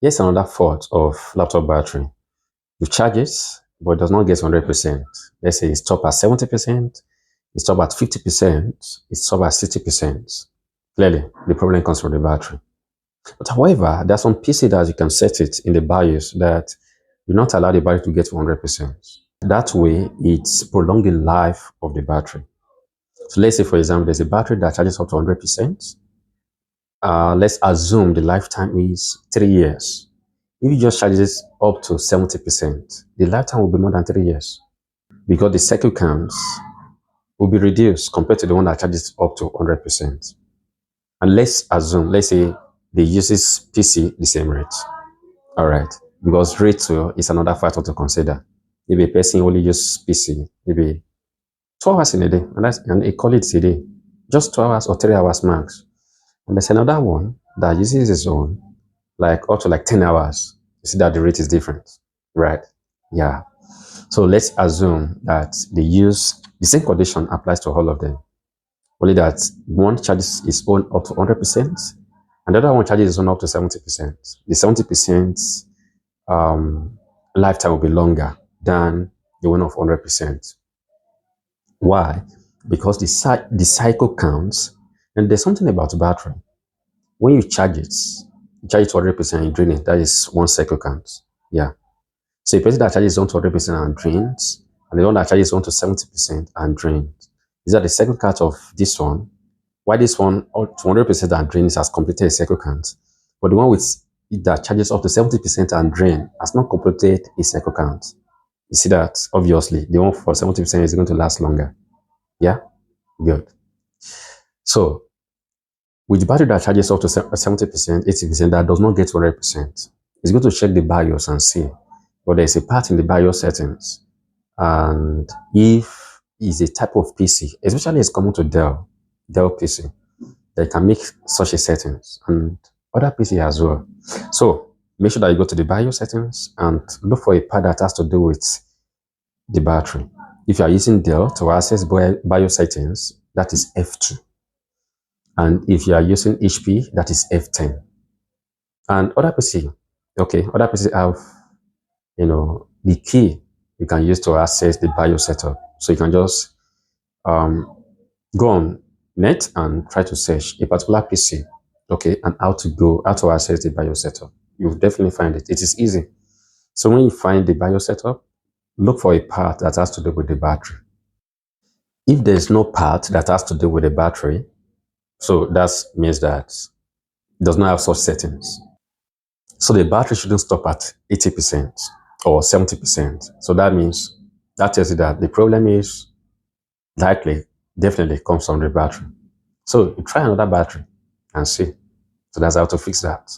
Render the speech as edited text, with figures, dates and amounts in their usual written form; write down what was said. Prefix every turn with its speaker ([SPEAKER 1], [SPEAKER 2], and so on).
[SPEAKER 1] Here's another fault of laptop battery. You charge it, but it does not get 100%. Let's say it stops at 70%, it stops at 50%, it stops at 60%. Clearly, the problem comes from the battery. But however, there are some PC that you can set it in the BIOS that do not allow the battery to get to 100%. That way, it's prolonging the life of the battery. So let's say, for example, there's a battery that charges up to 100%. Let's assume the lifetime is 3 years. If you just charge this up to 70%, the lifetime will be more than 3 years because the cycle counts will be reduced compared to the one that charges up to 100%. And let's assume, let's say they uses PC the same rate. All right, because rate too is another factor to consider. If a person only uses PC, maybe 2 hours in a day, and they call it a day, just 2 hours or 3 hours max. And there's another one that uses its own, like up to like 10 hours. You see that the rate is different, right? Yeah. So let's assume that they use the same condition applies to all of them. Only that one charges its own up to 100%, and the other one charges its own up to 70%. The 70% lifetime will be longer than the one of 100%. Why? Because the cycle counts, and there's something about battery. When you charge it to 100% and drain it, that is one cycle count. Yeah. So a person that charges on to 100% and drains, and the one that charges on to 70% and drains, these are the cycle count of this one. Why this one to 100% and drains has completed a cycle count, but the one with that charges up to 70% and drain has not completed a cycle count. You see that obviously the one for 70% is going to last longer. Yeah, good. So with the battery that charges up to 70%, 80%, that does not get 100%, it's going to check the BIOS and see. But there's a part in the BIOS settings, and if it's a type of PC, especially it's common to Dell PC, they can make such a settings, and other PC as well. So make sure that you go to the BIOS settings and look for a part that has to do with the battery. If you are using Dell to access BIOS settings, that is F2. And if you are using HP, that is F10. And other PC, okay, other PC have, the key you can use to access the BIOS setup. So you can just go on net and try to search a particular PC, okay, and how to access the BIOS setup. You'll definitely find it. It is easy. So when you find the BIOS setup, look for a part that has to do with the battery. If there's no part that has to do with the battery, so that means that it does not have such settings. So the battery shouldn't stop at 80% or 70%. So that means, that tells you that the problem is definitely comes from the battery. So you try another battery and see. So that's how to fix that.